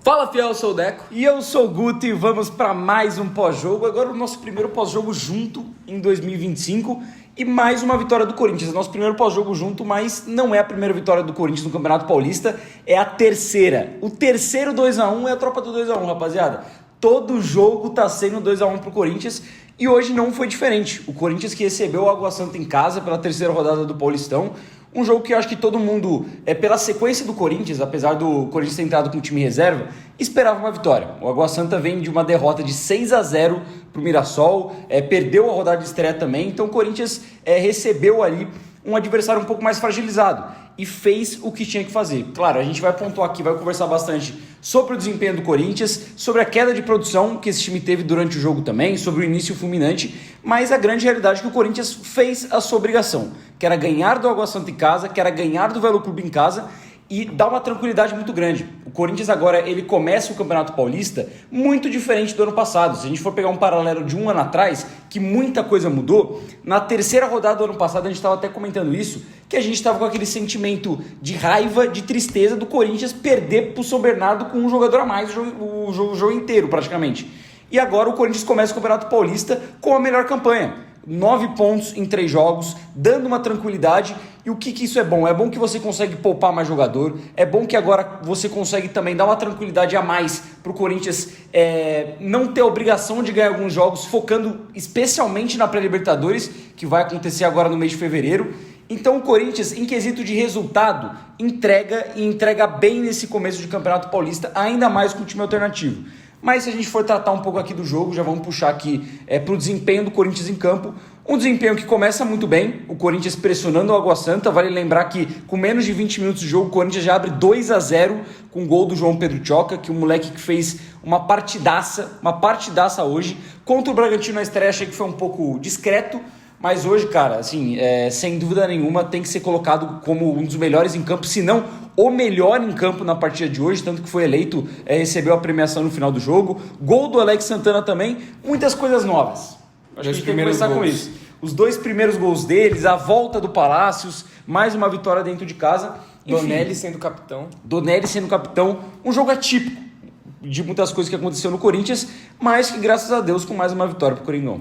Fala, fiel, eu sou o Deco. E eu sou o Guto e vamos para mais um pós-jogo. Agora o nosso primeiro pós-jogo junto em 2025 e mais uma vitória do Corinthians. Nosso primeiro pós-jogo junto, mas não é a primeira vitória do Corinthians no Campeonato Paulista, é a terceira. O terceiro 2x1 é a tropa do 2x1, rapaziada. Todo jogo tá sendo 2x1 pro Corinthians e hoje não foi diferente. O Corinthians que recebeu o Água Santa em casa pela terceira rodada do Paulistão. Um jogo que eu acho que todo mundo, pela sequência do Corinthians, apesar do Corinthians ter entrado com o time reserva, esperava uma vitória. O Água Santa vem de uma derrota de 6-0 pro Mirassol, perdeu a rodada de estreia também, então o Corinthians recebeu ali um adversário um pouco mais fragilizado e fez o que tinha que fazer. Claro, a gente vai pontuar aqui, vai conversar bastante sobre o desempenho do Corinthians, sobre a queda de produção que esse time teve durante o jogo também, sobre o início fulminante, mas a grande realidade é que o Corinthians fez a sua obrigação, que era ganhar do Água Santa em casa, que era ganhar do Velo Clube em casa e dá uma tranquilidade muito grande. O Corinthians agora ele começa o Campeonato Paulista muito diferente do ano passado. Se a gente for pegar um paralelo de um ano atrás, que muita coisa mudou, na terceira rodada do ano passado a gente estava até comentando isso, que a gente estava com aquele sentimento de raiva, de tristeza do Corinthians perder para o São Bernardo com um jogador a mais o jogo inteiro praticamente. E agora o Corinthians começa o Campeonato Paulista com a melhor campanha. 9 pontos em 3 jogos, dando uma tranquilidade. E o que isso é bom? É bom que você consegue poupar mais jogador, é bom que agora você consegue também dar uma tranquilidade a mais para o Corinthians não ter a obrigação de ganhar alguns jogos, focando especialmente na pré-Libertadores, que vai acontecer agora no mês de fevereiro. Então o Corinthians, em quesito de resultado, entrega bem nesse começo de Campeonato Paulista, ainda mais com o time alternativo. Mas se a gente for tratar um pouco aqui do jogo, já vamos puxar aqui para o desempenho do Corinthians em campo. Um desempenho que começa muito bem, o Corinthians pressionando o Água Santa. Vale lembrar que com menos de 20 minutos de jogo, o Corinthians já abre 2-0 com o gol do João Pedro Tchoca, que é um moleque que fez uma partidaça hoje. Contra o Bragantino na estreia, achei que foi um pouco discreto, mas hoje, cara, assim, sem dúvida nenhuma, tem que ser colocado como um dos melhores em campo, se não o melhor em campo na partida de hoje, tanto que foi eleito, recebeu a premiação no final do jogo. Gol do Alex Santana também, muitas coisas novas. Acho que a gente tem que começar com isso. Os 2 primeiros gols deles, a volta do Palácios, mais uma vitória dentro de casa. Enfim, Donelli sendo capitão. Um jogo atípico de muitas coisas que aconteceu no Corinthians, mas que graças a Deus com mais uma vitória pro Coringão.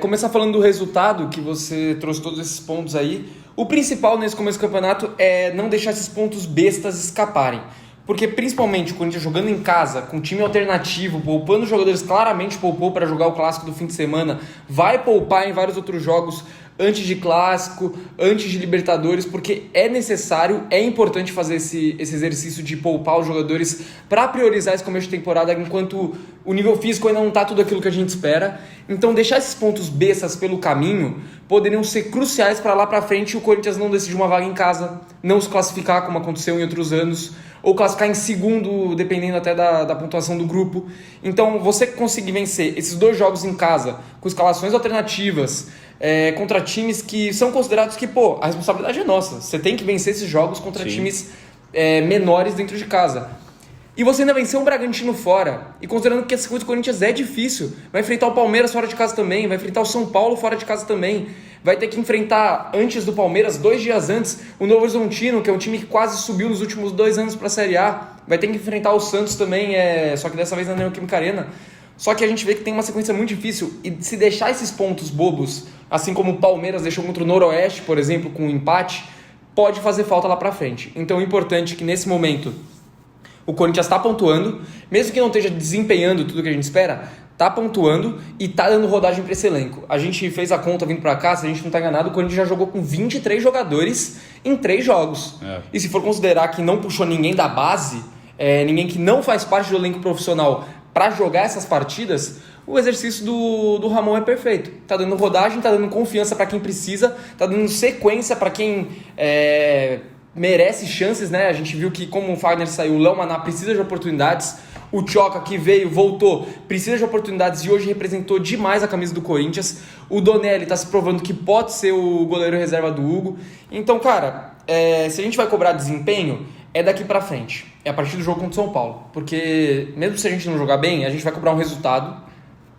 Começar falando do resultado, que você trouxe todos esses pontos aí. O principal nesse começo do campeonato é não deixar esses pontos bestas escaparem. Porque principalmente o Corinthians jogando em casa, com time alternativo, poupando jogadores, claramente poupou para jogar o clássico do fim de semana, vai poupar em vários outros jogos antes de clássico, antes de Libertadores, porque é necessário, é importante fazer esse exercício de poupar os jogadores para priorizar esse começo de temporada, enquanto o nível físico ainda não está tudo aquilo que a gente espera. Então deixar esses pontos bestas pelo caminho poderiam ser cruciais para lá para frente o Corinthians não decidir uma vaga em casa, não se classificar como aconteceu em outros anos, ou classificar em segundo, dependendo até da pontuação do grupo. Então você conseguir vencer esses 2 jogos em casa, com escalações alternativas, contra times que são considerados que, a responsabilidade é nossa. Você tem que vencer esses jogos contra times menores dentro de casa. E você ainda venceu um Bragantino fora. E considerando que essa coisa do Corinthians é difícil, vai enfrentar o Palmeiras fora de casa também, vai enfrentar o São Paulo fora de casa também, vai ter que enfrentar, antes do Palmeiras, 2 dias antes, o Novo Horizontino, que é um time que quase subiu nos últimos 2 anos para a Série A, vai ter que enfrentar o Santos também, só que dessa vez na Neoquímica Arena. Só que a gente vê que tem uma sequência muito difícil, e se deixar esses pontos bobos, assim como o Palmeiras deixou contra o Noroeste, por exemplo, com um empate, pode fazer falta lá pra frente. Então é importante que nesse momento o Corinthians está pontuando, mesmo que não esteja desempenhando tudo que a gente espera, tá pontuando e tá dando rodagem para esse elenco. A gente fez a conta vindo para cá, se a gente não tá enganado, o Corinthians já jogou com 23 jogadores em 3 jogos. E se for considerar que não puxou ninguém da base, ninguém que não faz parte do elenco profissional para jogar essas partidas, o exercício do Ramon é perfeito. Tá dando rodagem, tá dando confiança para quem precisa, tá dando sequência para quem merece chances, né? A gente viu que como o Fagner saiu, o Léo Maná precisa de oportunidades, o Tchoca que veio, voltou, precisa de oportunidades e hoje representou demais a camisa do Corinthians. O Donelli tá se provando que pode ser o goleiro reserva do Hugo. Então, cara, se a gente vai cobrar desempenho, é daqui pra frente. É a partir do jogo contra o São Paulo. Porque mesmo se a gente não jogar bem, a gente vai cobrar um resultado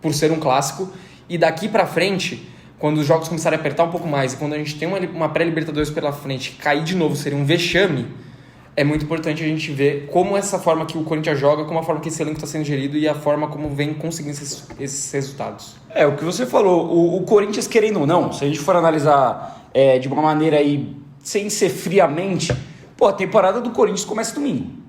por ser um clássico. E daqui pra frente, quando os jogos começarem a apertar um pouco mais e quando a gente tem uma pré-Libertadores pela frente, cair de novo seria um vexame, é muito importante a gente ver como essa forma que o Corinthians joga, como a forma que esse elenco está sendo gerido e a forma como vem conseguindo esses resultados. O que você falou, o Corinthians, querendo ou não, se a gente for analisar de uma maneira aí, sem ser friamente, a temporada do Corinthians começa domingo.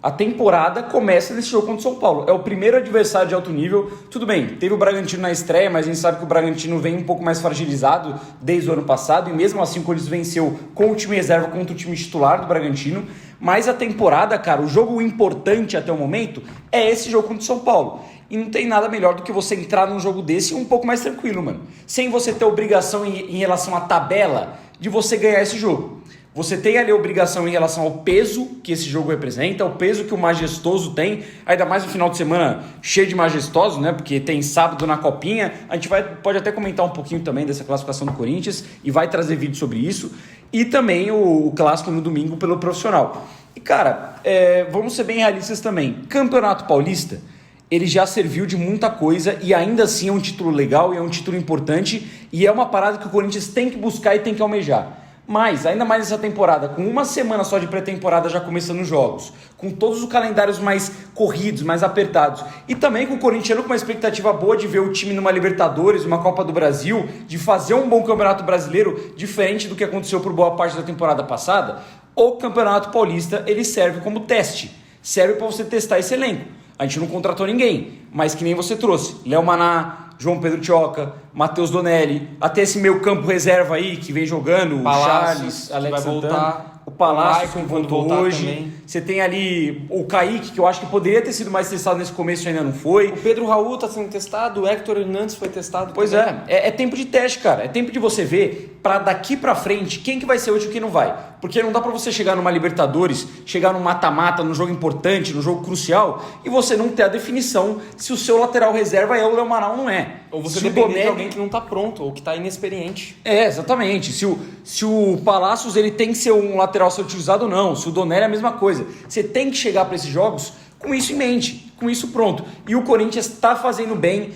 A temporada começa nesse jogo contra o São Paulo. É o primeiro adversário de alto nível. Tudo bem, teve o Bragantino na estreia, mas a gente sabe que o Bragantino vem um pouco mais fragilizado desde o ano passado. E mesmo assim o Corinthians venceu com o time reserva contra o time titular do Bragantino. Mas a temporada, cara, o jogo importante até o momento é esse jogo contra o São Paulo. E não tem nada melhor do que você entrar num jogo desse um pouco mais tranquilo, mano. Sem você ter obrigação em relação à tabela de você ganhar esse jogo. Você tem ali a obrigação em relação ao peso que esse jogo representa, o peso que o Majestoso tem, ainda mais no final de semana cheio de majestosos, né? Porque tem sábado na Copinha. A gente pode até comentar um pouquinho também dessa classificação do Corinthians e vai trazer vídeo sobre isso. E também o clássico no domingo pelo profissional. E cara, vamos ser bem realistas também. Campeonato Paulista, ele já serviu de muita coisa e ainda assim é um título legal e é um título importante e é uma parada que o Corinthians tem que buscar e tem que almejar. Mas, ainda mais nessa temporada, com uma semana só de pré-temporada já começando os jogos, com todos os calendários mais corridos, mais apertados, e também com o corintiano com uma expectativa boa de ver o time numa Libertadores, uma Copa do Brasil, de fazer um bom Campeonato Brasileiro, diferente do que aconteceu por boa parte da temporada passada, o Campeonato Paulista ele serve como teste, serve para você testar esse elenco. A gente não contratou ninguém, mas que nem você trouxe, Léo Maná, João Pedro Tioca, Matheus Donelli, até esse meio campo reserva aí que vem jogando, o Charles, Alex Santana, o Palácio que voltou hoje. Também. Você tem ali o Kaique, que eu acho que poderia ter sido mais testado nesse começo e ainda não foi. O Pedro Raul está sendo testado, o Hector Hernandes foi testado. Pois também. É tempo de teste, cara. É tempo de você ver para daqui para frente quem que vai ser útil e quem não vai. Porque não dá para você chegar numa Libertadores, chegar num mata-mata, num jogo importante, num jogo crucial, e você não ter a definição se o seu lateral reserva é o Léo Maná ou não é. Ou você depender de alguém que não está pronto, ou que está inexperiente. Exatamente. Se o Palácios ele tem que ser um lateral ser utilizado ou não, se o Donelli é a mesma coisa. Você tem que chegar para esses jogos com isso em mente, com isso pronto. E o Corinthians está fazendo bem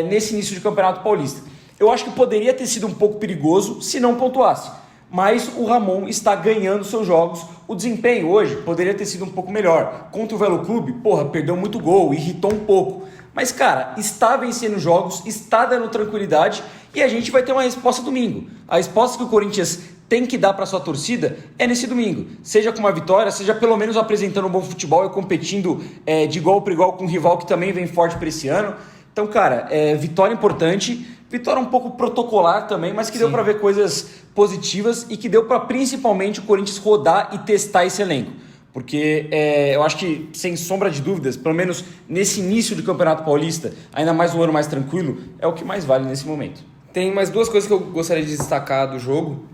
nesse início de Campeonato Paulista. Eu acho que poderia ter sido um pouco perigoso se não pontuasse. Mas o Ramon está ganhando seus jogos. O desempenho hoje poderia ter sido um pouco melhor. Contra o Velo Clube, perdeu muito gol, irritou um pouco. Mas, cara, está vencendo jogos, está dando tranquilidade e a gente vai ter uma resposta domingo. A resposta que o Corinthians tem que dar para sua torcida é nesse domingo. Seja com uma vitória, seja pelo menos apresentando um bom futebol e competindo de igual para igual com um rival que também vem forte para esse ano. Então, cara, vitória importante, vitória um pouco protocolar também, mas que deu para ver coisas positivas e que deu para principalmente o Corinthians rodar e testar esse elenco. Porque eu acho que, sem sombra de dúvidas, pelo menos nesse início do Campeonato Paulista, ainda mais um ano mais tranquilo, é o que mais vale nesse momento. Tem mais duas coisas que eu gostaria de destacar do jogo.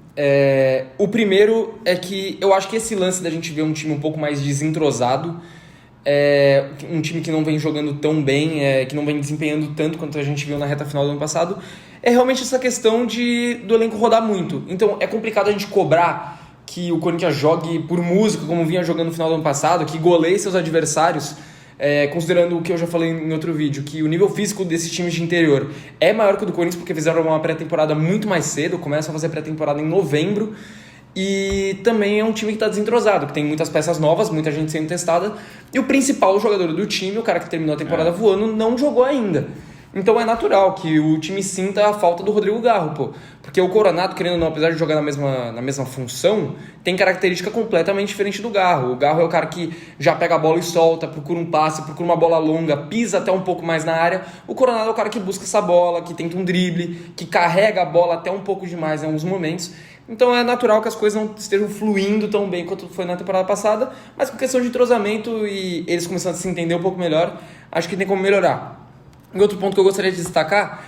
O primeiro é que eu acho que esse lance da gente ver um time um pouco mais desentrosado, um time que não vem jogando tão bem, que não vem desempenhando tanto quanto a gente viu na reta final do ano passado, é realmente essa questão do elenco rodar muito. Então é complicado a gente cobrar que o Corinthians jogue por música, como vinha jogando no final do ano passado, que goleie seus adversários, considerando o que eu já falei em outro vídeo, que o nível físico desses times de interior é maior que o do Corinthians, porque fizeram uma pré-temporada muito mais cedo, começam a fazer pré-temporada em novembro, e também é um time que está desentrosado, que tem muitas peças novas, muita gente sendo testada, e o principal jogador do time, o cara que terminou a temporada voando, não jogou ainda. Então é natural que o time sinta a falta do Rodrigo Garro, porque o Coronato, querendo ou não, apesar de jogar na mesma função, tem característica completamente diferente do Garro. O Garro é o cara que já pega a bola e solta, procura um passe, procura uma bola longa, pisa até um pouco mais na área. O Coronato é o cara que busca essa bola, que tenta um drible, que carrega a bola até um pouco demais em alguns momentos. Então é natural que as coisas não estejam fluindo tão bem quanto foi na temporada passada, mas com questão de entrosamento e eles começando a se entender um pouco melhor, acho que tem como melhorar. E outro ponto que eu gostaria de destacar,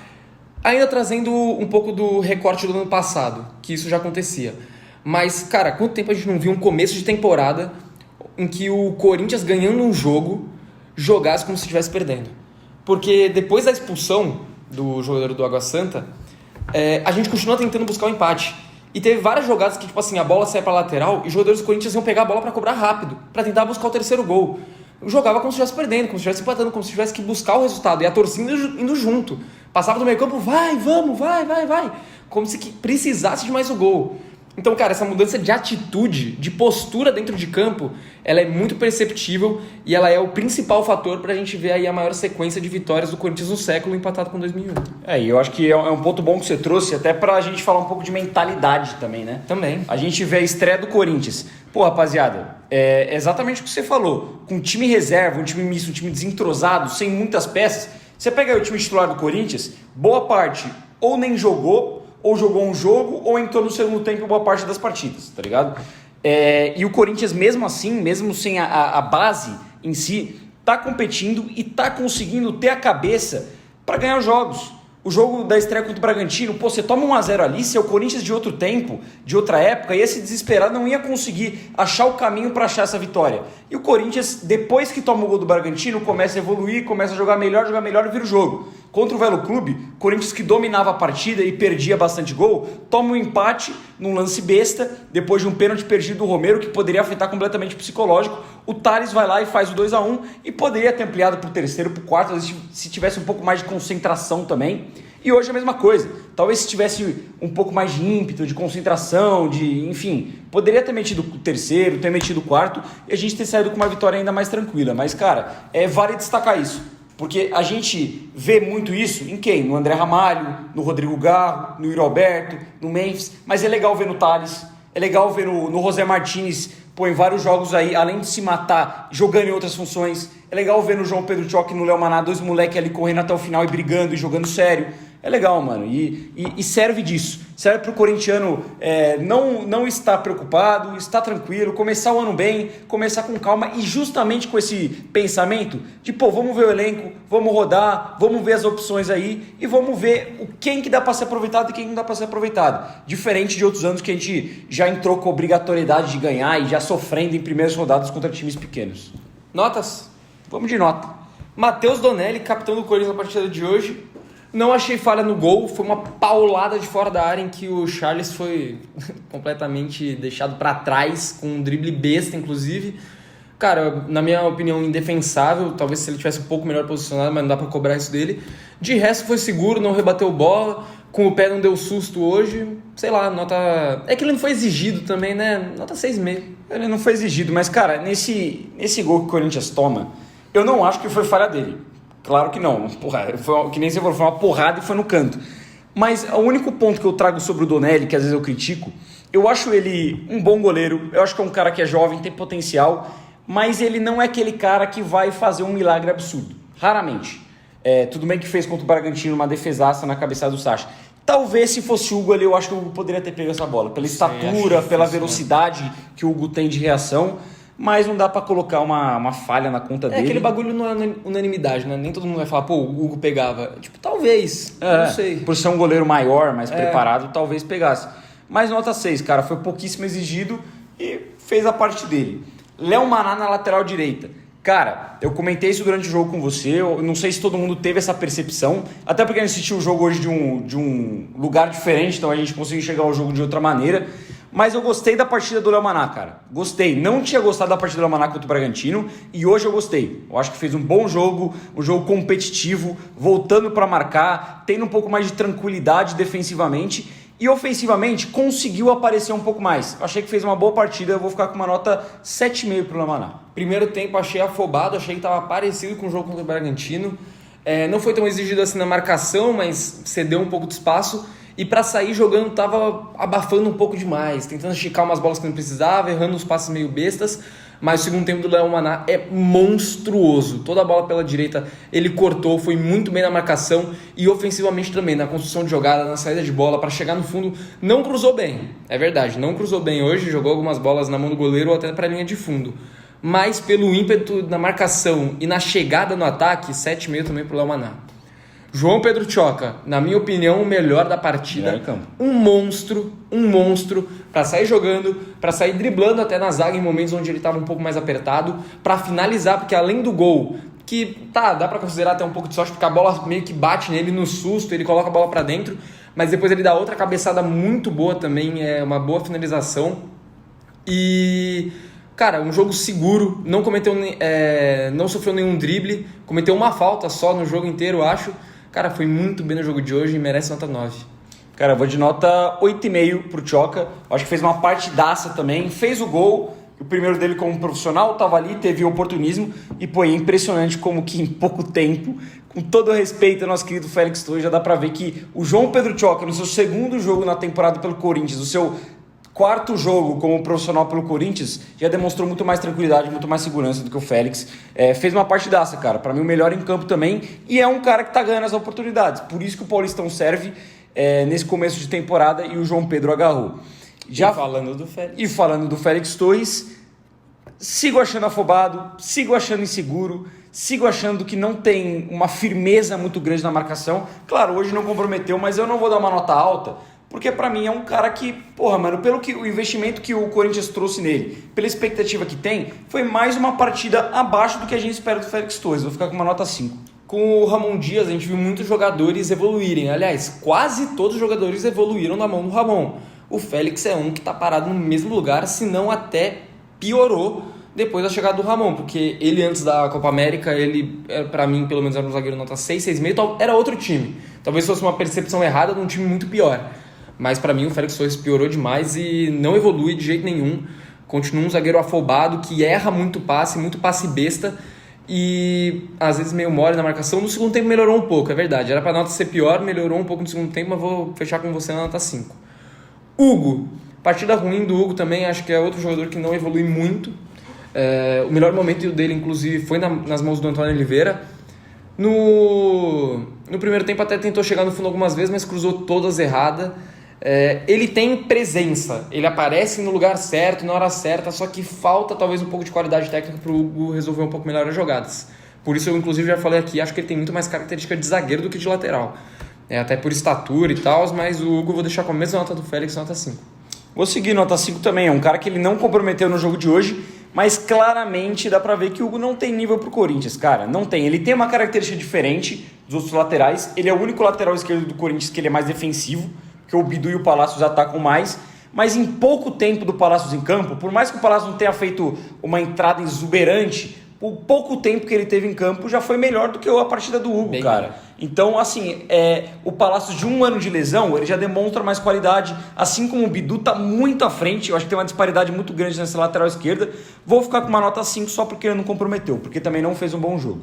ainda trazendo um pouco do recorte do ano passado, que isso já acontecia. Mas, cara, quanto tempo a gente não viu um começo de temporada em que o Corinthians, ganhando um jogo, jogasse como se estivesse perdendo? Porque depois da expulsão do jogador do Água Santa, a gente continua tentando buscar o empate. E teve várias jogadas que, tipo assim, a bola saia pra lateral e os jogadores do Corinthians iam pegar a bola para cobrar rápido, para tentar buscar o terceiro gol. Jogava como se estivesse perdendo, como se estivesse empatando, como se tivesse que buscar o resultado. E a torcida indo junto. Passava do meio campo, vai, vamos, vai. Como se que precisasse de mais o gol. Então, cara, essa mudança de atitude, de postura dentro de campo, ela é muito perceptível e ela é o principal fator pra gente ver aí a maior sequência de vitórias do Corinthians no século, empatado com 2001. E eu acho que é um ponto bom que você trouxe, até pra gente falar um pouco de mentalidade também, né? Também. A gente vê a estreia do Corinthians. Pô, rapaziada, é exatamente o que você falou. Com um time reserva, um time misto, um time desentrosado, sem muitas peças, você pega aí o time titular do Corinthians, boa parte ou nem jogou, ou jogou um jogo, ou entrou no segundo tempo boa parte das partidas, tá ligado? E o Corinthians, mesmo assim, mesmo sem a base em si, tá competindo e tá conseguindo ter a cabeça para ganhar os jogos. O jogo da estreia contra o Bragantino, pô, você toma 1-0 ali, se é o Corinthians de outro tempo, de outra época, e esse desesperado não ia conseguir achar o caminho para achar essa vitória. E o Corinthians, depois que toma o gol do Bragantino, começa a evoluir, começa a jogar melhor e vira o jogo. Contra o Velo Clube, Corinthians que dominava a partida e perdia bastante gol, toma um empate num lance besta, depois de um pênalti perdido do Romero, que poderia afetar completamente o psicológico. O Thales vai lá e faz o 2-1 e poderia ter ampliado para o terceiro, para o quarto, se tivesse um pouco mais de concentração também. E hoje é a mesma coisa. Talvez se tivesse um pouco mais de ímpeto, de concentração, enfim, poderia ter metido o terceiro, ter metido o quarto e a gente ter saído com uma vitória ainda mais tranquila. Mas, cara, vale destacar isso. Porque a gente vê muito isso em quem? No André Ramalho, no Rodrigo Garro, no Yuri Alberto, no Memphis. Mas é legal ver no Thales, é legal ver no José Martínez, pô, em vários jogos aí, além de se matar, jogando em outras funções. É legal ver no João Pedro Tchoc e no Léo Maná, dois moleques ali correndo até o final e brigando e jogando sério. É legal, mano, e serve disso. Serve pro corintiano não estar preocupado, estar tranquilo, começar o ano bem, começar com calma e justamente com esse pensamento de, pô, vamos ver o elenco, vamos rodar, vamos ver as opções aí e vamos ver quem que dá pra ser aproveitado e quem não dá pra ser aproveitado. Diferente de outros anos que a gente já entrou com a obrigatoriedade de ganhar e já sofrendo em primeiras rodadas contra times pequenos. Notas? Vamos de nota. Matheus Donelli, capitão do Corinthians na partida de hoje. Não achei falha no gol, foi uma paulada de fora da área em que o Charles foi completamente deixado para trás, com um drible besta, inclusive. Cara, na minha opinião, indefensável, talvez se ele tivesse um pouco melhor posicionado, mas não dá para cobrar isso dele. De resto, foi seguro, não rebateu bola, com o pé não deu susto hoje, sei lá, nota... É que ele não foi exigido também, né? Nota 6,5. Ele não foi exigido, mas, cara, nesse gol que o Corinthians toma, eu não acho que foi falha dele. Claro que não, porra, que nem você falou, foi uma porrada e foi no canto. Mas o único ponto que eu trago sobre o Donelli, que às vezes eu critico, eu acho ele um bom goleiro, eu acho que é um cara que é jovem, tem potencial, mas ele não é aquele cara que vai fazer um milagre absurdo, raramente. Tudo bem que fez contra o Bragantino uma defesaça na cabeçada do Sacha. Talvez se fosse o Hugo ali, eu acho que o Hugo poderia ter pego essa bola, pela estatura, pela velocidade que o Hugo tem de reação. Mas não dá pra colocar uma falha na conta dele. Aquele bagulho não é unanimidade, né? Nem todo mundo vai falar, pô, o Hugo pegava. Tipo, talvez, não sei. Por ser um goleiro maior, mais preparado, talvez pegasse. Mas nota 6, cara, foi pouquíssimo exigido e fez a parte dele. Léo Maná na lateral direita. Cara, eu comentei isso durante o jogo com você, eu não sei se todo mundo teve essa percepção, até porque a gente assistiu o jogo hoje de um lugar diferente, então a gente conseguiu enxergar o jogo de outra maneira. Mas eu gostei da partida do Léo Maná, cara. Gostei. Não tinha gostado da partida do Léo Maná contra o Bragantino e hoje eu gostei. Eu acho que fez um bom jogo, um jogo competitivo, voltando para marcar, tendo um pouco mais de tranquilidade defensivamente e ofensivamente conseguiu aparecer um pouco mais. Eu achei que fez uma boa partida, eu vou ficar com uma nota 7,5 pro Léo Maná. Primeiro tempo achei afobado, achei que estava parecido com o jogo contra o Bragantino. Não foi tão exigido assim na marcação, mas cedeu um pouco de espaço. E para sair jogando tava abafando um pouco demais, tentando esticar umas bolas que não precisava, errando uns passes meio bestas. Mas o segundo tempo do Léo Maná é monstruoso. Toda a bola pela direita ele cortou, foi muito bem na marcação e ofensivamente também, na construção de jogada, na saída de bola, para chegar no fundo. Não cruzou bem, é verdade, não cruzou bem hoje, jogou algumas bolas na mão do goleiro ou até para a linha de fundo. Mas pelo ímpeto na marcação e na chegada no ataque, 7,5 também pro Léo Maná. João Pedro Tchoca, na minha opinião, o melhor da partida. Um monstro para sair jogando, para sair driblando até na zaga em momentos onde ele estava um pouco mais apertado, para finalizar, porque além do gol, que dá para considerar até um pouco de sorte, porque a bola meio que bate nele no susto, ele coloca a bola para dentro, mas depois ele dá outra cabeçada muito boa também, é uma boa finalização. E... cara, um jogo seguro, não sofreu nenhum drible, cometeu uma falta só no jogo inteiro, eu acho. Cara, foi muito bem no jogo de hoje e merece nota 9. Cara, eu vou de nota 8,5 pro Tchoca. Acho que fez uma partidaça também. Fez o gol. O primeiro dele como profissional, tava ali, teve oportunismo. E, pô, é impressionante como que em pouco tempo, com todo o respeito ao nosso querido Félix Torres, já dá pra ver que o João Pedro Tchoca, no seu segundo jogo na temporada pelo Corinthians, o seu quarto jogo como profissional pelo Corinthians, já demonstrou muito mais tranquilidade, muito mais segurança do que o Félix. Fez uma partidaça, cara. Pra mim, o melhor em campo também. E é um cara que tá ganhando as oportunidades. Por isso que o Paulistão serve nesse começo de temporada e o João Pedro agarrou. Já falando do Félix. E falando do Félix Torres, sigo achando afobado, sigo achando inseguro, sigo achando que não tem uma firmeza muito grande na marcação. Claro, hoje não comprometeu, mas eu não vou dar uma nota alta, porque pra mim é um cara que, porra, mano, pelo que o investimento que o Corinthians trouxe nele, pela expectativa que tem, foi mais uma partida abaixo do que a gente espera do Félix Torres. Vou ficar com uma nota 5. Com o Ramon Dias, a gente viu muitos jogadores evoluírem. Aliás, quase todos os jogadores evoluíram na mão do Ramon. O Félix é um que está parado no mesmo lugar, se não até piorou depois da chegada do Ramon, porque ele antes da Copa América, ele, para mim, pelo menos era um zagueiro nota 6, 6,5, era outro time. Talvez fosse uma percepção errada de um time muito pior. Mas para mim o Félix Torres piorou demais e não evolui de jeito nenhum. Continua um zagueiro afobado, que erra muito passe besta, e às vezes meio mole na marcação. No segundo tempo melhorou um pouco, é verdade. Era pra nota ser pior, melhorou um pouco no segundo tempo, mas vou fechar com você na nota 5. Hugo, partida ruim do Hugo também, acho que é outro jogador que não evolui muito. O melhor momento dele, inclusive, foi nas mãos do Antônio Oliveira. No primeiro tempo até tentou chegar no fundo algumas vezes, mas cruzou todas erradas. Ele tem presença, ele aparece no lugar certo, na hora certa, só que falta talvez um pouco de qualidade técnica para o Hugo resolver um pouco melhor as jogadas. Por isso eu inclusive já falei aqui, acho que ele tem muito mais característica de zagueiro do que de lateral. Até por estatura e tal, mas o Hugo eu vou deixar com a mesma nota do Félix, nota 5. Vou seguir nota 5 também, é um cara que ele não comprometeu no jogo de hoje, mas claramente dá pra ver que o Hugo não tem nível pro Corinthians, cara, não tem. Ele tem uma característica diferente dos outros laterais, ele é o único lateral esquerdo do Corinthians que ele é mais defensivo, porque o Bidu e o Palácios atacam mais, mas em pouco tempo do Palácios em campo, por mais que o Palácios não tenha feito uma entrada exuberante, o pouco tempo que ele teve em campo já foi melhor do que a partida do Hugo, cara. Então, assim, o Palácios de um ano de lesão, ele já demonstra mais qualidade, assim como o Bidu tá muito à frente. Eu acho que tem uma disparidade muito grande nessa lateral esquerda. Vou ficar com uma nota 5 só porque ele não comprometeu, porque também não fez um bom jogo.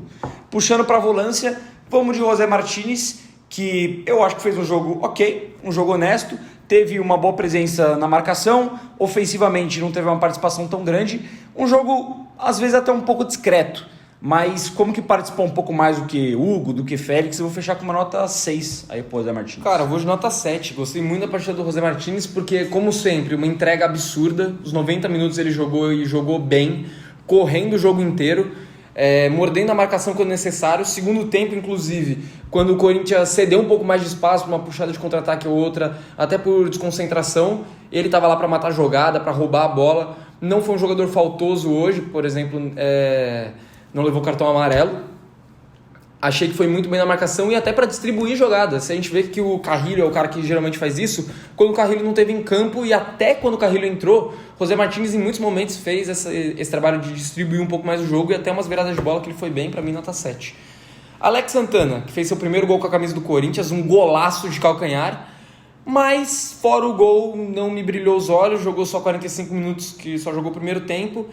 Puxando pra volância, vamos de José Martínez, que eu acho que fez um jogo ok, um jogo honesto, teve uma boa presença na marcação, ofensivamente não teve uma participação tão grande, um jogo às vezes até um pouco discreto, mas como que participou um pouco mais do que Hugo, do que Félix, eu vou fechar com uma nota 6 aí pro José Martínez. Cara, eu vou de nota 7, gostei muito da partida do José Martínez, porque como sempre, uma entrega absurda, os 90 minutos ele jogou e jogou bem, correndo o jogo inteiro, mordendo a marcação quando necessário. Segundo tempo, inclusive, quando o Corinthians cedeu um pouco mais de espaço, uma puxada de contra-ataque ou outra, até por desconcentração, ele estava lá para matar a jogada, para roubar a bola. Não foi um jogador faltoso hoje, por exemplo, não levou cartão amarelo. Achei que foi muito bem na marcação e até para distribuir jogadas. Se a gente vê que o Carrilho é o cara que geralmente faz isso, quando o Carrilho não esteve em campo e até quando o Carrilho entrou, José Martínez em muitos momentos fez esse trabalho de distribuir um pouco mais o jogo e até umas viradas de bola que ele foi bem, para mim nota 7. Alex Santana, que fez seu primeiro gol com a camisa do Corinthians, um golaço de calcanhar, mas fora o gol não me brilhou os olhos, jogou só 45 minutos, que só jogou o primeiro tempo.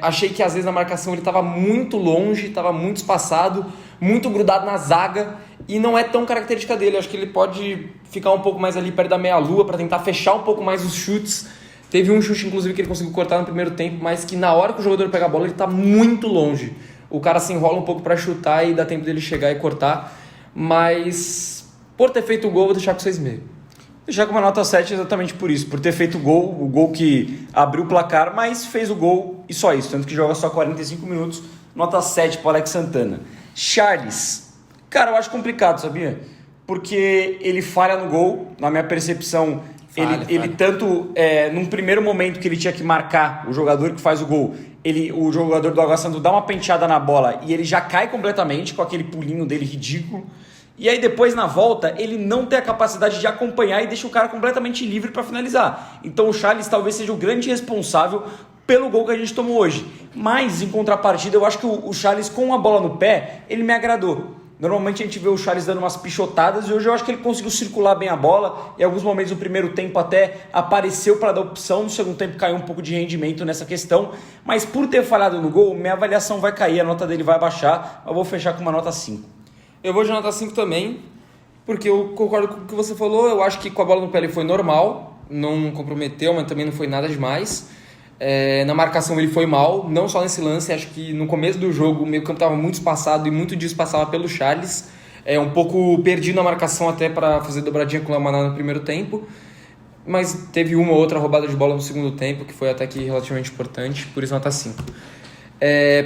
Achei que às vezes na marcação ele estava muito longe, estava muito espaçado, muito grudado na zaga e não é tão característica dele. Acho que ele pode ficar um pouco mais ali perto da meia-lua para tentar fechar um pouco mais os chutes. Teve um chute inclusive que ele conseguiu cortar no primeiro tempo, mas que na hora que o jogador pega a bola ele está muito longe. O cara se enrola um pouco para chutar e dá tempo dele chegar e cortar, mas por ter feito o gol vou deixar com 6,5. Deixar com uma nota 7 exatamente por isso, por ter feito o gol que abriu o placar, mas fez o gol e só isso, tanto que joga só 45 minutos, nota 7 para Alex Santana. Charles, cara, eu acho complicado, sabia? Porque ele falha no gol, na minha percepção, ele tanto, num primeiro momento que ele tinha que marcar o jogador que faz o gol, o jogador do Água Santa dá uma penteada na bola e ele já cai completamente com aquele pulinho dele ridículo. E aí depois na volta ele não tem a capacidade de acompanhar e deixa o cara completamente livre para finalizar. Então o Charles talvez seja o grande responsável pelo gol que a gente tomou hoje. Mas em contrapartida eu acho que o Charles com a bola no pé ele me agradou. Normalmente a gente vê o Charles dando umas pichotadas e hoje eu acho que ele conseguiu circular bem a bola. Em alguns momentos do primeiro tempo até apareceu para dar opção, no segundo tempo caiu um pouco de rendimento nessa questão. Mas por ter falhado no gol, minha avaliação vai cair, a nota dele vai baixar. Eu vou fechar com uma nota 5. Eu vou de nota 5 também, porque eu concordo com o que você falou. Eu acho que com a bola no pé ele foi normal, não comprometeu, mas também não foi nada demais. Na marcação ele foi mal, não só nesse lance. Acho que no começo do jogo o meio campo estava muito espaçado e muito disso passava pelo Charles. Um pouco perdido na marcação até para fazer dobradinha com o Lamaná no primeiro tempo. Mas teve uma ou outra roubada de bola no segundo tempo, que foi até que relativamente importante, por isso nota 5.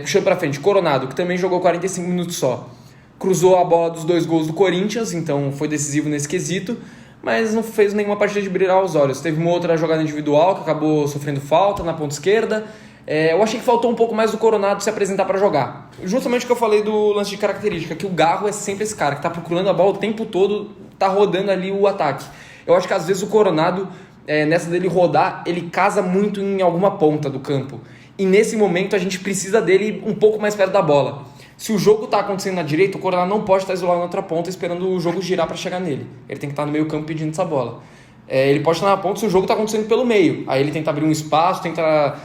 Puxando para frente, Coronado, que também jogou 45 minutos só. Cruzou a bola dos 2 gols do Corinthians, então foi decisivo nesse quesito, mas não fez nenhuma partida de brilhar os olhos. Teve uma outra jogada individual que acabou sofrendo falta na ponta esquerda. Eu achei que faltou um pouco mais do Coronado se apresentar para jogar. Justamente o que eu falei do lance de característica, que o Garro é sempre esse cara que está procurando a bola o tempo todo, está rodando ali o ataque. Eu acho que às vezes o Coronado, nessa dele rodar, ele casa muito em alguma ponta do campo. E nesse momento a gente precisa dele um pouco mais perto da bola. Se o jogo está acontecendo na direita, o Coronado não pode estar isolado na outra ponta esperando o jogo girar para chegar nele. Ele tem que estar no meio campo pedindo essa bola. Ele pode estar na ponta se o jogo está acontecendo pelo meio. Aí ele tenta abrir um espaço, tenta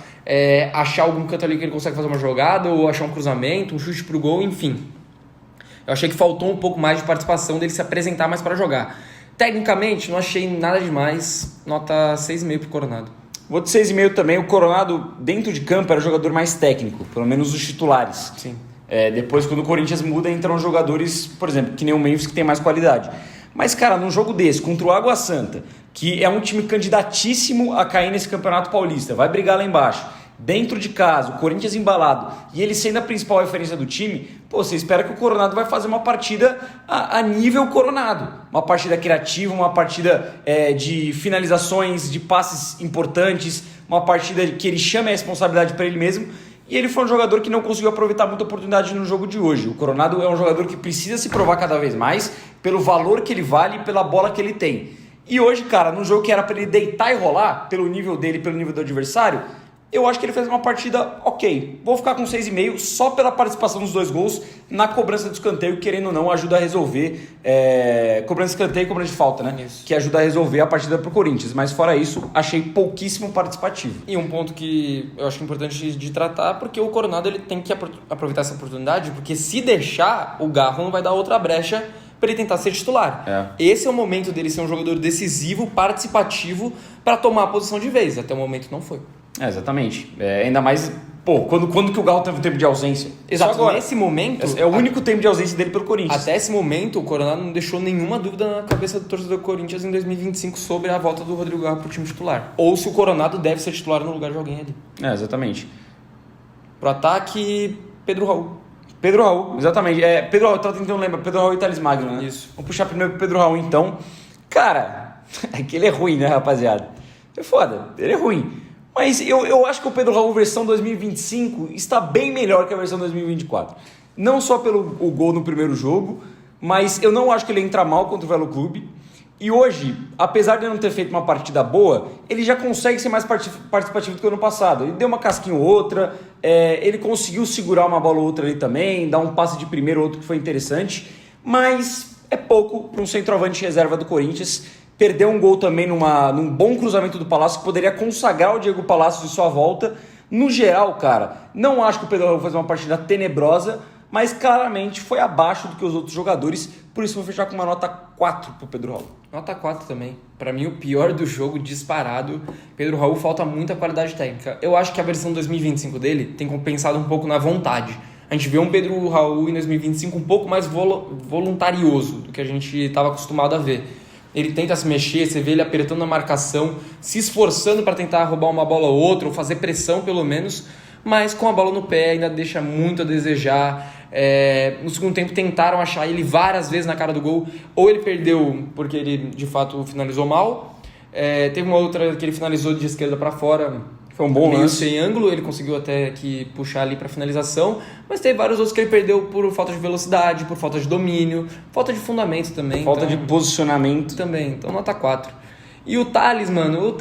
achar algum canto ali que ele consegue fazer uma jogada, ou achar um cruzamento, um chute pro gol, enfim. Eu achei que faltou um pouco mais de participação dele se apresentar mais para jogar. Tecnicamente, não achei nada demais. Nota 6,5 pro Coronado. Vou de 6,5 também. O Coronado, dentro de campo, era o jogador mais técnico, pelo menos os titulares. Sim. Depois, quando o Corinthians muda, entram jogadores, por exemplo, que nem o Memphis, que tem mais qualidade. Mas, cara, num jogo desse, contra o Água Santa, que é um time candidatíssimo a cair nesse Campeonato Paulista, vai brigar lá embaixo, dentro de casa, o Corinthians embalado, e ele sendo a principal referência do time, você espera que o Coronado vai fazer uma partida a nível Coronado. Uma partida criativa, uma partida de finalizações, de passes importantes, uma partida que ele chame a responsabilidade para ele mesmo. E ele foi um jogador que não conseguiu aproveitar muita oportunidade no jogo de hoje. O Coronado é um jogador que precisa se provar cada vez mais pelo valor que ele vale e pela bola que ele tem. E hoje, cara, num jogo que era para ele deitar e rolar, pelo nível dele, pelo nível do adversário, eu acho que ele fez uma partida ok. Vou ficar com 6,5 só pela participação dos 2 gols na cobrança do escanteio, querendo ou não, ajuda a resolver. Cobrança de escanteio e cobrança de falta, né? Isso. Que ajuda a resolver a partida pro Corinthians. Mas fora isso, achei pouquíssimo participativo. E um ponto que eu acho importante de tratar, porque o Coronado ele tem que aproveitar essa oportunidade, porque se deixar, o Garro não vai dar outra brecha para ele tentar ser titular. Esse é o momento dele ser um jogador decisivo, participativo, para tomar a posição de vez. Até o momento não foi. Exatamente. Ainda mais, quando que o Galo teve um tempo de ausência? Exato, agora, nesse momento... É o único tempo de ausência dele pelo Corinthians. Até esse momento, o Coronado não deixou nenhuma dúvida na cabeça do torcedor do Corinthians em 2025 sobre a volta do Rodrigo Garro pro time titular. Ou se o Coronado deve ser titular no lugar de alguém ali. Exatamente. Pro ataque, Pedro Raul. Pedro Raul, exatamente. Pedro Raul, eu tava tentando lembrar. Pedro Raul e Thales Magno, né? Isso. Vamos puxar primeiro pro Pedro Raul, então. Cara, é que ele é ruim, né, rapaziada? É foda, ele é ruim. Mas eu acho que o Pedro Raul versão 2025 está bem melhor que a versão 2024. Não só pelo o gol no primeiro jogo, mas eu não acho que ele entra mal contra o Velo Clube. E hoje, apesar de não ter feito uma partida boa, ele já consegue ser mais participativo do que o ano passado. Ele deu uma casquinha ou outra, ele conseguiu segurar uma bola ou outra ali também, dar um passe de primeiro ou outro que foi interessante, mas é pouco para um centroavante reserva do Corinthians. Perdeu um gol também num bom cruzamento do Palácio, que poderia consagrar o Diego Palácio de sua volta. No geral, cara, não acho que o Pedro Raul fez uma partida tenebrosa, mas claramente foi abaixo do que os outros jogadores, por isso vou fechar com uma nota 4 pro Pedro Raul. Nota 4 também. Pra mim, o pior do jogo, disparado. Pedro Raul falta muita qualidade técnica. Eu acho que a versão 2025 dele tem compensado um pouco na vontade. A gente vê um Pedro Raul em 2025 um pouco mais voluntarioso do que a gente estava acostumado a ver. Ele tenta se mexer, você vê ele apertando a marcação, se esforçando para tentar roubar uma bola ou outra, ou fazer pressão pelo menos, mas com a bola no pé ainda deixa muito a desejar. No segundo tempo tentaram achar ele várias vezes na cara do gol, ou ele perdeu porque ele de fato finalizou mal, teve uma outra que ele finalizou de esquerda para fora, foi um bom meio lance. sem ângulo, ele conseguiu até que puxar ali para finalização, mas teve vários outros que ele perdeu por falta de velocidade, por falta de domínio, falta de fundamento também. Falta de posicionamento. Também, então nota 4. E o Thales, mano,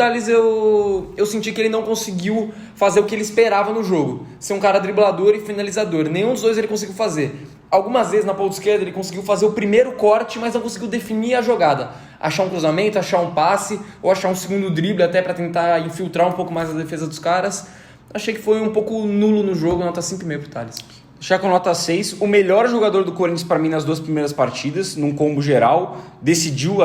eu senti que ele não conseguiu fazer o que ele esperava no jogo. Ser um cara driblador e finalizador. Nenhum dos dois ele conseguiu fazer. Algumas vezes na ponta esquerda ele conseguiu fazer o primeiro corte, mas não conseguiu definir a jogada. Achar um cruzamento, achar um passe, ou achar um segundo drible até para tentar infiltrar um pouco mais a defesa dos caras. Achei que foi um pouco nulo no jogo, nota 5,5 pro Thales. Já com nota 6, o melhor jogador do Corinthians para mim nas 2 primeiras partidas, num combo geral,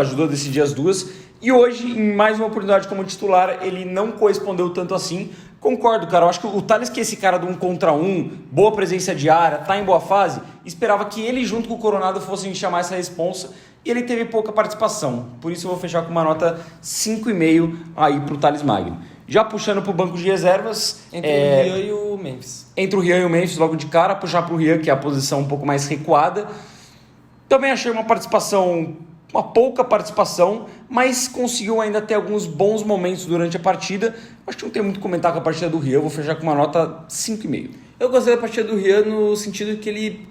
ajudou a decidir as duas. E hoje, em mais uma oportunidade como titular, ele não correspondeu tanto assim. Concordo, cara. Eu acho que o Thales, que é esse cara do 1 contra 1, boa presença de área, tá em boa fase, esperava que ele junto com o Coronado fossem chamar essa responsa e ele teve pouca participação. Por isso eu vou fechar com uma nota 5,5 aí pro Thales Magno. Já puxando pro banco de reservas... Entre o Rian e o Memphis. Entre o Rian e o Memphis logo de cara, puxar pro Rian, que é a posição um pouco mais recuada. Também achei uma pouca participação, mas conseguiu ainda ter alguns bons momentos durante a partida. Acho que não tem muito a comentar com a partida do Rian, eu vou fechar com uma nota 5,5. Eu gostei da partida do Rian no sentido que ele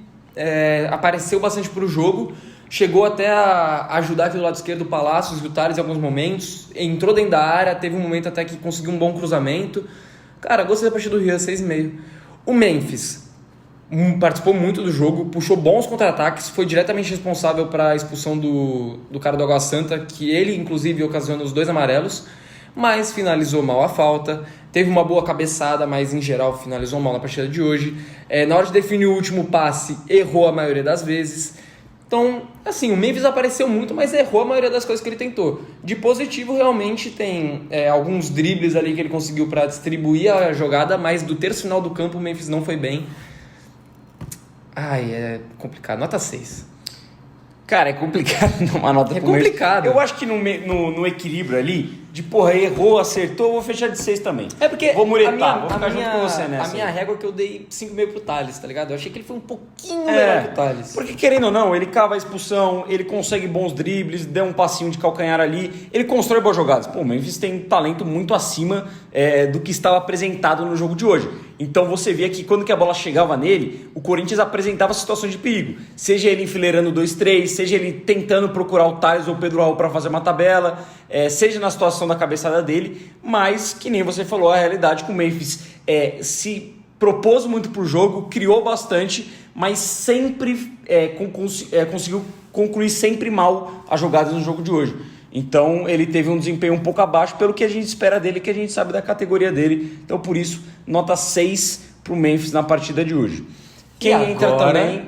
apareceu bastante pro jogo, chegou até a ajudar aqui do lado esquerdo o Palácios e o Thales em alguns momentos, entrou dentro da área, teve um momento até que conseguiu um bom cruzamento. Cara, gostei da partida do Rian, 6,5. O Memphis participou muito do jogo, puxou bons contra-ataques, foi diretamente responsável para a expulsão do cara do Água Santa, que ele inclusive ocasiona os 2 amarelos, mas finalizou mal a falta, teve uma boa cabeçada, mas em geral finalizou mal na partida de hoje. Na hora de definir o último passe, errou a maioria das vezes. Então, assim, o Memphis apareceu muito, mas errou a maioria das coisas que ele tentou. De positivo, realmente, tem alguns dribles ali que ele conseguiu para distribuir a jogada, mas do terço final do campo o Memphis não foi bem. Ai, é complicado. Nota 6. Cara, é complicado dar uma nota pro Memphis. Complicado. Eu acho que no equilíbrio ali, de errou, acertou, eu vou fechar de 6 também. É porque vou muretar, vou ficar junto com você a nessa. minha régua que eu dei 5,5 pro Thales, tá ligado? Eu achei que ele foi um pouquinho melhor que o Thales. Porque querendo ou não, ele cava a expulsão, ele consegue bons dribles, deu um passinho de calcanhar ali, ele constrói boas jogadas. Pô, o Memphis tem um talento muito acima do que estava apresentado no jogo de hoje. Então você via que quando que a bola chegava nele, o Corinthians apresentava situações de perigo. Seja ele enfileirando 2-3, seja ele tentando procurar o Thales ou o Pedro Raul para fazer uma tabela, seja na situação da cabeçada dele, mas que nem você falou, a realidade que o Memphis se propôs muito pro jogo, criou bastante, mas sempre conseguiu concluir sempre mal as jogadas no jogo de hoje. Então ele teve um desempenho um pouco abaixo pelo que a gente espera dele, que a gente sabe da categoria dele. Então por isso, nota 6 pro Memphis na partida de hoje. Quem entra também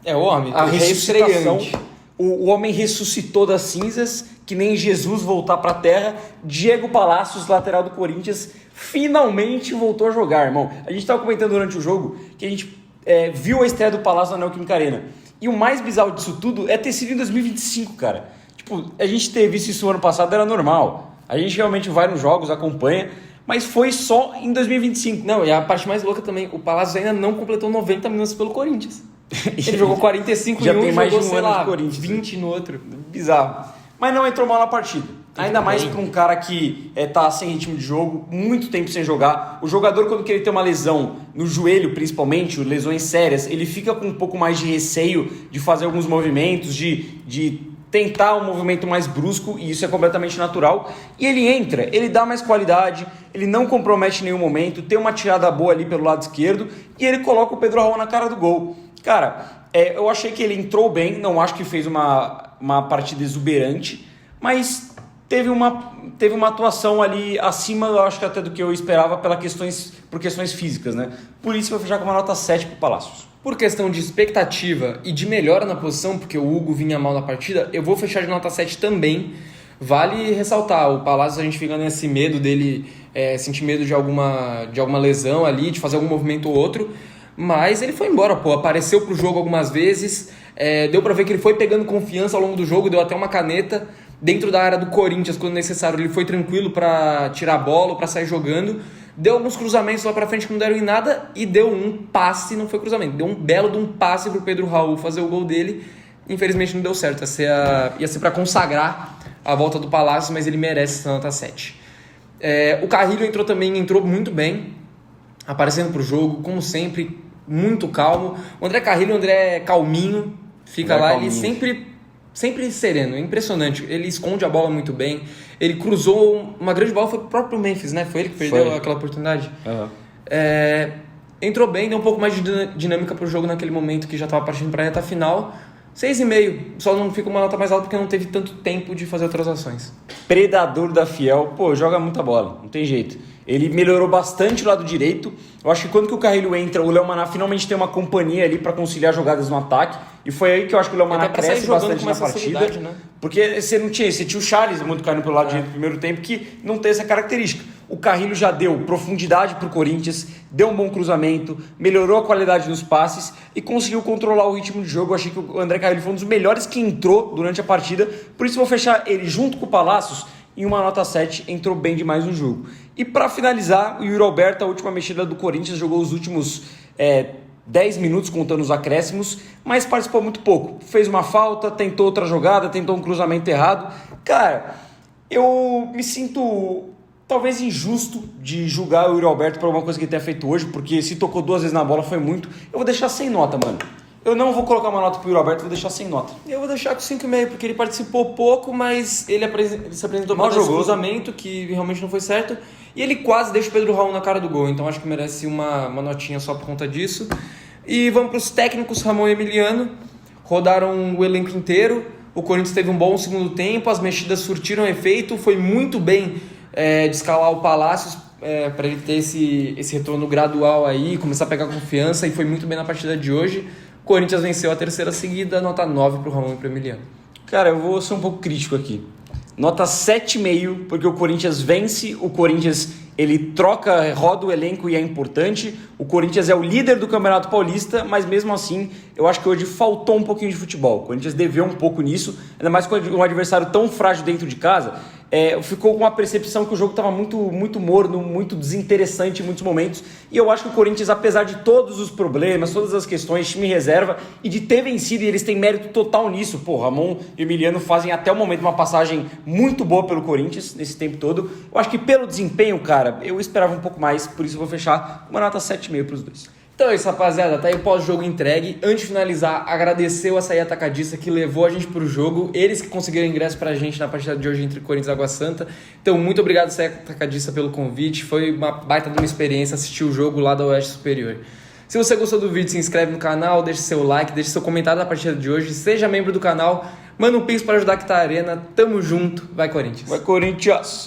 o homem, a ressuscitação. reestreante. O homem ressuscitou das cinzas, que nem Jesus voltar para a terra. Diego Palacios, lateral do Corinthians, finalmente voltou a jogar, irmão. A gente estava comentando durante o jogo que a gente viu a estreia do Palacios na Neoquímica Arena. E o mais bizarro disso tudo é ter sido em 2025, cara. Tipo, a gente ter visto isso ano passado era normal. A gente realmente vai nos jogos, acompanha, mas foi só em 2025. Não, e a parte mais louca também, o Palácios ainda não completou 90 minutos pelo Corinthians. Ele jogou 45 já em um, tem mais jogou, de um ano sei lá, de Corinthians. 20 no outro. Bizarro. Mas não entrou mal na partida. Ainda mais bem. para um cara que tá sem ritmo de jogo, muito tempo sem jogar. O jogador, quando ele tem uma lesão no joelho, principalmente, lesões sérias, ele fica com um pouco mais de receio de fazer alguns movimentos, de tentar um movimento mais brusco, e isso é completamente natural. E ele entra, ele dá mais qualidade, ele não compromete em nenhum momento, tem uma tirada boa ali pelo lado esquerdo, e ele coloca o Pedro Raul na cara do gol. Cara, eu achei que ele entrou bem, não acho que fez uma partida exuberante, mas teve uma atuação ali acima, eu acho que até do que eu esperava por questões físicas, né? Por isso eu vou fechar com uma nota 7 pro Palácios. Por questão de expectativa e de melhora na posição, porque o Hugo vinha mal na partida, eu vou fechar de nota 7 também. Vale ressaltar, o Palácio a gente fica nesse medo dele, sentir medo de alguma lesão ali, de fazer algum movimento ou outro, mas ele foi embora, apareceu pro jogo algumas vezes, deu pra ver que ele foi pegando confiança ao longo do jogo, deu até uma caneta dentro da área do Corinthians, quando necessário ele foi tranquilo pra tirar a bola, pra sair jogando, deu alguns cruzamentos lá pra frente que não deram em nada e deu um passe, não foi cruzamento, deu um belo de um passe pro Pedro Raul fazer o gol dele. Infelizmente não deu certo, ia ser pra consagrar a volta do Palácio, mas ele merece essa nota 7. O Carrilho entrou muito bem, aparecendo pro jogo, como sempre, muito calmo. O André Carrilho, o André calminho, fica lá, calminho. Ele sempre sereno, é impressionante. Ele esconde a bola muito bem, Ele cruzou uma grande bola, foi pro próprio Memphis, né? Foi ele que perdeu aquela oportunidade. Uhum. Entrou bem, deu um pouco mais de dinâmica pro jogo naquele momento que já estava partindo para a reta final. 6,5. Só não fica uma nota mais alta porque não teve tanto tempo de fazer outras ações. Predador da Fiel, joga muita bola, não tem jeito. Ele melhorou bastante o lado direito. Eu acho que quando que o Carrilho entra, o Léo Maná finalmente tem uma companhia ali para conciliar jogadas no ataque. E foi aí que eu acho que o Léo Maná cresce bastante na partida. Né? Porque você tinha o Charles muito caindo pelo lado direito no primeiro tempo, que não tem essa característica. O Carrilho já deu profundidade para o Corinthians, deu um bom cruzamento, melhorou a qualidade dos passes e conseguiu controlar o ritmo de jogo. Eu achei que o André Carrilho foi um dos melhores que entrou durante a partida. Por isso eu vou fechar ele junto com o Palácios em uma nota 7, entrou bem demais no jogo. E para finalizar, o Yuri Alberto, a última mexida do Corinthians, jogou os últimos 10 minutos contando os acréscimos, mas participou muito pouco. Fez uma falta, tentou outra jogada, tentou um cruzamento errado. Cara, eu me sinto talvez injusto de julgar o Yuri Alberto por alguma coisa que ele tenha feito hoje, porque se tocou 2 vezes na bola foi muito. Eu vou deixar sem nota, mano. Eu não vou colocar uma nota pro Yuri Alberto, vou deixar sem nota. Eu vou deixar com 5,5, porque ele participou pouco, mas ele se apresentou mal, jogou cruzamento, que realmente não foi certo. E ele quase deixa o Pedro Raul na cara do gol, então acho que merece uma notinha só por conta disso. E vamos para os técnicos, Ramon e Emiliano. Rodaram o elenco inteiro, o Corinthians teve um bom segundo tempo, as mexidas surtiram efeito, foi muito bem de escalar o Palácios para ele ter esse retorno gradual aí, começar a pegar confiança, e foi muito bem na partida de hoje. O Corinthians venceu a terceira seguida, nota 9 para o Ramon e para o Emiliano. Cara, eu vou ser um pouco crítico aqui. Nota 7,5, porque o Corinthians vence, o Corinthians ele roda o elenco e é importante. O Corinthians é o líder do Campeonato Paulista, mas mesmo assim, eu acho que hoje faltou um pouquinho de futebol. O Corinthians deveu um pouco nisso, ainda mais com um adversário tão frágil dentro de casa. Ficou com a percepção que o jogo estava muito, muito morno, muito desinteressante em muitos momentos. E eu acho que o Corinthians, apesar de todos os problemas, todas as questões, time reserva, e de ter vencido, e eles têm mérito total nisso. Ramon e Emiliano fazem até o momento uma passagem muito boa pelo Corinthians nesse tempo todo. Eu acho que pelo desempenho, cara, eu esperava um pouco mais, por isso eu vou fechar com uma nota 7,5 para os dois. Então é isso, rapaziada, tá aí o pós-jogo entregue. Antes de finalizar, agradecer o Açaí Atacadista que levou a gente pro jogo, eles que conseguiram ingresso pra gente na partida de hoje entre Corinthians e Água Santa. Então muito obrigado, Açaí Atacadista, pelo convite, foi uma baita de uma experiência assistir o jogo lá da Oeste Superior. Se você gostou do vídeo, se inscreve no canal, deixa seu like, deixa seu comentário na partida de hoje, seja membro do canal, manda um pix para ajudar a Quitar Arena, tamo junto, vai Corinthians! Vai Corinthians!